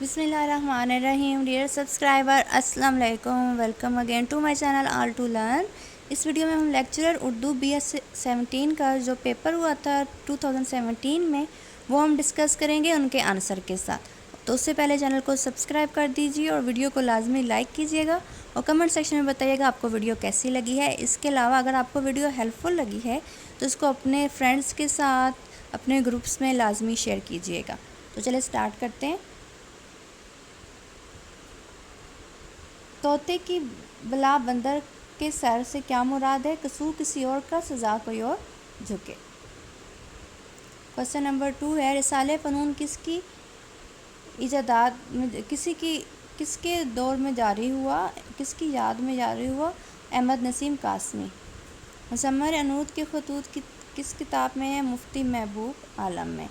بسم اللہ الرحمن الرحیم. ڈیئر سبسکرائبر السلام علیکم. Welcome again to my channel all to learn. اس ویڈیو میں ہم لیکچرر اردو BS17 کا جو پیپر ہوا تھا 2017 میں وہ ہم ڈسکس کریں گے ان کے آنسر کے ساتھ. تو اس سے پہلے چینل کو سبسکرائب کر دیجیے اور ویڈیو کو لازمی لائک کیجیے گا اور کمنٹ سیکشن میں بتائیے گا آپ کو ویڈیو کیسی لگی ہے. اس کے علاوہ اگر آپ کو ویڈیو ہیلپ فل لگی ہے تو اس کو اپنے فرینڈس کے ساتھ اپنے گروپس میں لازمی شیئر کیجیے گا. تو چلے اسٹارٹ کرتے ہیں. طوطے کی بلا بندر کے سر سے کیا مراد ہے؟ قصور کسی اور کا، سزا کوئی اور جھکے. کوسچن نمبر 2 ہے رسالہ فنون کس کی ایجادات میں کس کے دور میں جاری ہوا، کس کی یاد میں جاری ہوا؟ احمد نسیم قاسمی. مسمر انود کے خطوط کس کتاب میں ہے؟ مفتی محبوب عالم میں.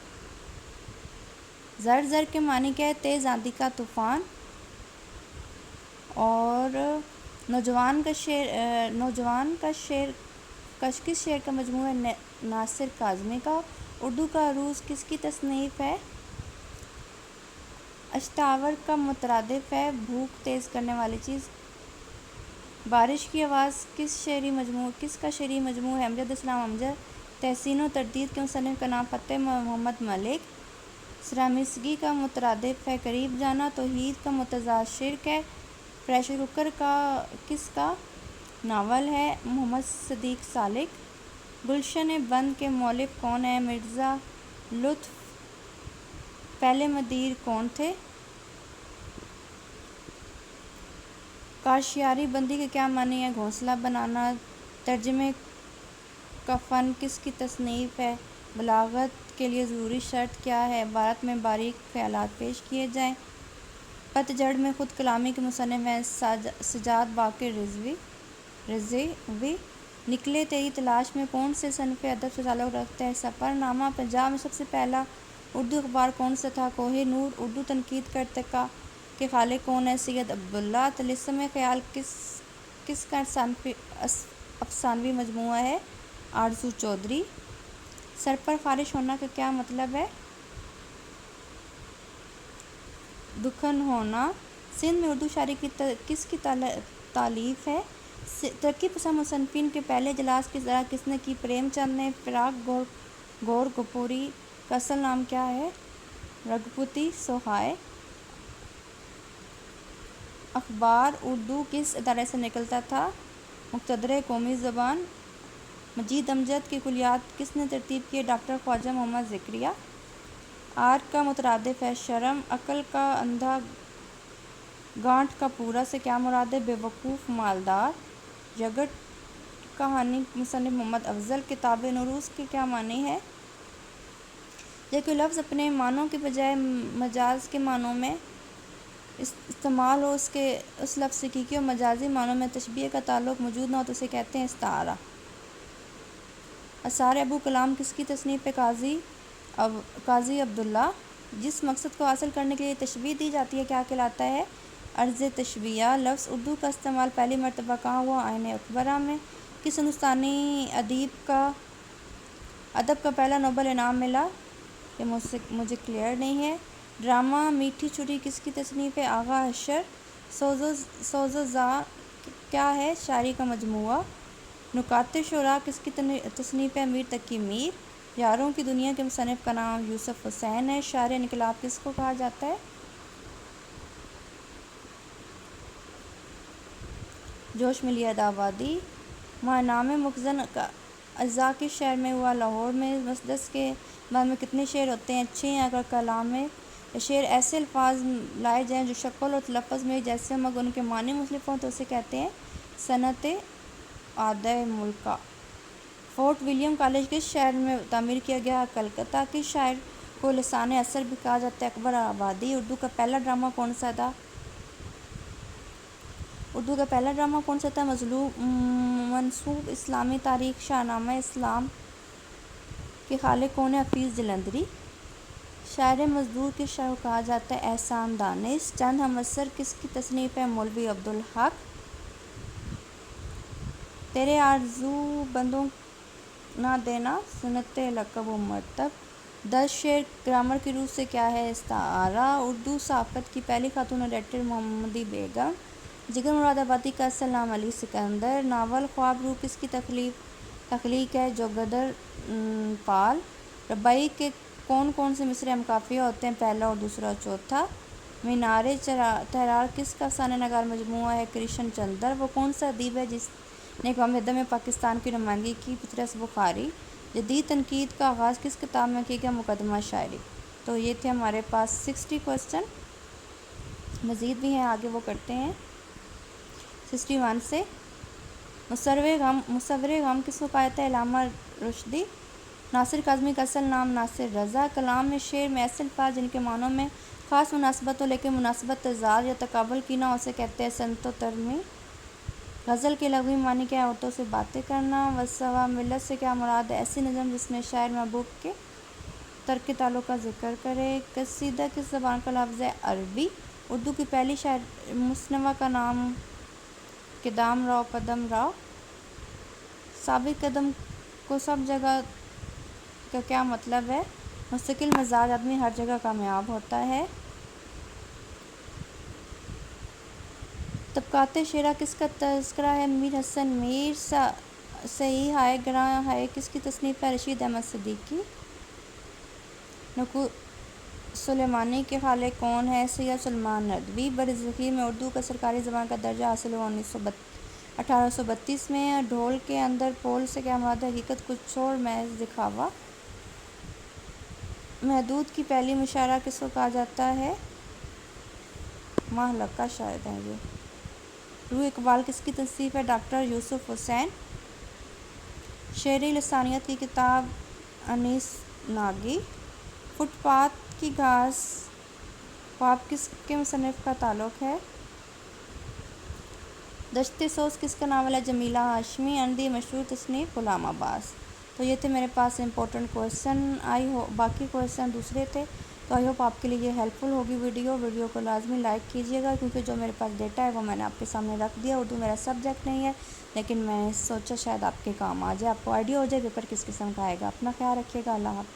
زر زر کے معنی کیا ہے؟ تیز آندھی کا طوفان. اور نوجوان کا شعر کس شعر کا مجموعہ ہے؟ ناصر کاظمی کا. اردو کا عروج کس کی تصنیف ہے؟ اشتاور کا مترادف ہے بھوک تیز کرنے والی چیز. بارش کی آواز کس کا شعری مجموعہ ہے؟ امجد اسلام امجد. تحسین و تردید کے مصنف کا نام؟ فتح محمد ملک. سرامسگی کا مترادف ہے قریب جانا. توحید کا متضاد شرک ہے. پریشر کوکر کس کا ناول ہے؟ محمد صدیق سالک. گلشن بند کے مؤلف کون ہیں؟ مرزا لطف. پہلے مدیر کون تھے؟ کاشیاری بندی کے کیا معنی ہے؟ گھونسلہ بنانا. ترجمے کا فن کس کی تصنیف ہے؟ بلاغت کے لیے ضروری شرط کیا ہے؟ عبارت میں باریک خیالات پیش کیے جائیں. پت جھڑ میں خود کلامی کے مصنف ہیں سجاد باقر رضوی. نکلے تیری تلاش میں کون سے صنف ادب سے تعلق رکھتا ہے؟ سفر نامہ. پنجاب میں سب سے پہلا اردو اخبار کون سا تھا؟ کوہ نور. اردو تنقید کا ارتقاء کے خالق کون ہیں؟ سید عبداللہ. طلسم خیال کس کا افسانوی مجموعہ ہے؟ آرزو چودھری. سر پر خارش ہونا کا کیا مطلب ہے؟ دکھن ہونا. سندھ میں اردو شاعری کس کی تالیف ہے؟ ترقی پسند مصنفین کے پہلے اجلاس کی اصدار کس نے کی؟ پریم چند نے. فراق گور کپوری کا اصل نام کیا ہے؟ رگھوپتی سہائے. اخبار اردو کس ادارے سے نکلتا تھا؟ مقتدر قومی زبان. مجید امجد کی کلیات کس نے ترتیب کی؟ Doctor Khwaja Muhammad Zakariya. Are کا مترادف ہے شرم. عقل کا اندھا گانٹھ کا پورا سے کیا مراد ہے؟ بے وقوف مالدار. جگت کہانی مصنف محمد افضل. کتاب نوروز کے کیا معنی ہے؟ جب کوئی لفظ اپنے معنوں کے بجائے مجاز کے معنوں میں استعمال ہو، اس لفظ سے حقیقی اور مجازی معنوں میں تشبیہ کا تعلق موجود نہ ہو تو اسے کہتے ہیں استعارہ. آثار ابو کلام کس کی تصنیف ہے؟ قاضی عبداللہ. جس مقصد کو حاصل کرنے کے لیے تشبیہ دی جاتی ہے کیا کہلاتا ہے؟ عرض تشبیہ. لفظ اردو کا استعمال پہلی مرتبہ کہاں ہوا؟ آئین اکبرہ میں. کس ہندوستانی ادیب کا پہلا نوبل انعام ملا؟ یہ مجھے کلیئر نہیں ہے. ڈرامہ میٹھی چھری کس کی تصنیف ہے؟ آغا حشر. سوز و زا کیا ہے؟ شاعری کا مجموعہ. نکات شعراء کس کی تصنیف ہے؟ امیر تقی میر. یاروں کی دنیا کے مصنف کا نام یوسف حسین ہے. شاعر انقلاب کس کو کہا جاتا ہے؟ جوش ملی آبادی. ماہنامہ مخزن اجزاء کس شہر میں ہوا؟ لاہور میں. مسدس کے بعد میں کتنے شعر ہوتے ہیں؟ 6. اگر کلام میں شعر ایسے الفاظ لائے جائیں جو شکل اور تلفظ میں جیسے مگر ان کے معنی مختلف ہوں تو اسے کہتے ہیں صنعت عادہ ملکہ. فورٹ ولیم کالج کس شہر میں تعمیر کیا گیا؟ کلکتہ. کس شاعر کو لسان اثر بھی کہا جاتا ہے؟ اکبر آبادی. اردو کا پہلا ڈرامہ کون سا تھا؟ منسوب اسلامی تاریخ. شاہنامہ اسلام کے خالق کون ہے؟ حفیظ جلندری. شاعر مزدور کس شاعر کو کہا جاتا ہے؟ احسان دانش. چند ہم عصر کس کی تصنیف ہے؟ مولوی عبدالحق. تیرے آرزو بندوں نہ دینا. سنت لقب و مرتب. 10 شعر گرامر کی روح سے کیا ہے؟ استعارہ۔ اردو صحافت کی پہلی خاتون ایڈیٹر محمدی بیگم۔ جگر مراد آبادی کا اصل نام علی سکندر۔ ناول خواب روح کس کی تخلیق ہے؟ جوگدر پال۔ رباعی کے کون کون سے مصرعے ہم قافیہ ہوتے ہیں؟ پہلا اور دوسرا اور چوتھا۔ مینار تحرار کس کا افسانہ نگار مجموعہ ہے؟ کرشن چندر۔ وہ کون سا ادیب ہے جس نے اقوام متحدہ میں پاکستان کی نمائندگی کی؟ پطرس بخاری۔ جدید تنقید کا آغاز کس کتاب میں کیا گیا؟ مقدمہ شاعری۔ تو یہ تھے ہمارے پاس 60 کوسچن، مزید بھی ہیں آگے وہ کرتے ہیں 61 سے۔ مصور غم کس کو کہا جاتا ہے؟ علامہ رشدی۔ ناصر کاظمی کا اصل نام ناصر رضا۔ کلام میں شعر میں ایسے الفاظ جن کے معنوں میں خاص مناسبت ہو لیکن مناسبت تضاد یا تقابل کی نہ ہو اسے کہتے ہیں صنعت و ترمیم۔ غزل کے لغوی معنی کیا ہے؟ عورتوں سے باتیں کرنا۔ وصف ملت سے کیا مراد ہے؟ ایسی نظم جس میں شاعر محبوب کے ترک تعلق کا ذکر کرے۔ قصیدہ کس زبان کا لفظ ہے؟ عربی۔ اردو کی پہلی شاعر مصنفہ کا نام کدام راؤ پدم راؤ۔ ثابت قدم کو سب جگہ کا کیا مطلب ہے؟ مستقل مزاج آدمی ہر جگہ کامیاب ہوتا ہے۔ طبقات شعرا کس کا تذکرہ ہے؟ میر حسن میر۔ صحیح ہائے گراں ہائے کس کی تصنیف ہے؟ رشید احمد صدیقی۔ نقوش سلیمانی کے خالق کون ہیں؟ سید سلیمان ندوی۔ برصغیر میں اردو کا سرکاری زبان کا درجہ حاصل ہوا 1832 میں۔ ڈھول کے اندر پول سے کیا مراد ہے؟ حقیقت کچھ اور محض دکھاوا۔ محدود کی پہلی مشاعرہ کس کو کہا جاتا ہے؟ محلقہ شاید ہیں یہ۔ روح اقبال کس کی تصنیف ہے؟ ڈاکٹر یوسف حسین۔ شعری لسانیات کی کتاب انیس ناگی۔ فٹ پاتھ کی گھاس خواب کس کے مصنف کا تعلق ہے؟ دشت سوز کس کا ناول ہے؟ جمیلہ ہاشمی۔ اندھی مشہور تصنیف غلام عباس۔ تو یہ تھے میرے پاس امپورٹنٹ کویسچن، باقی کویسچن دوسرے تھے، تو آئی ہوپ آپ کے لیے یہ ہیلپ فل ہوگی ویڈیو کو لازمی لائک کیجیے گا، کیونکہ جو میرے پاس ڈیٹا ہے وہ میں نے آپ کے سامنے رکھ دیا۔ اردو میرا سبجیکٹ نہیں ہے لیکن میں سوچا شاید آپ کے کام آ جائے، آپ کو آئیڈیا ہو جائے پیپر کس قسم کا آئے گا۔ اپنا خیال رکھیے گا، اللہ حافظ۔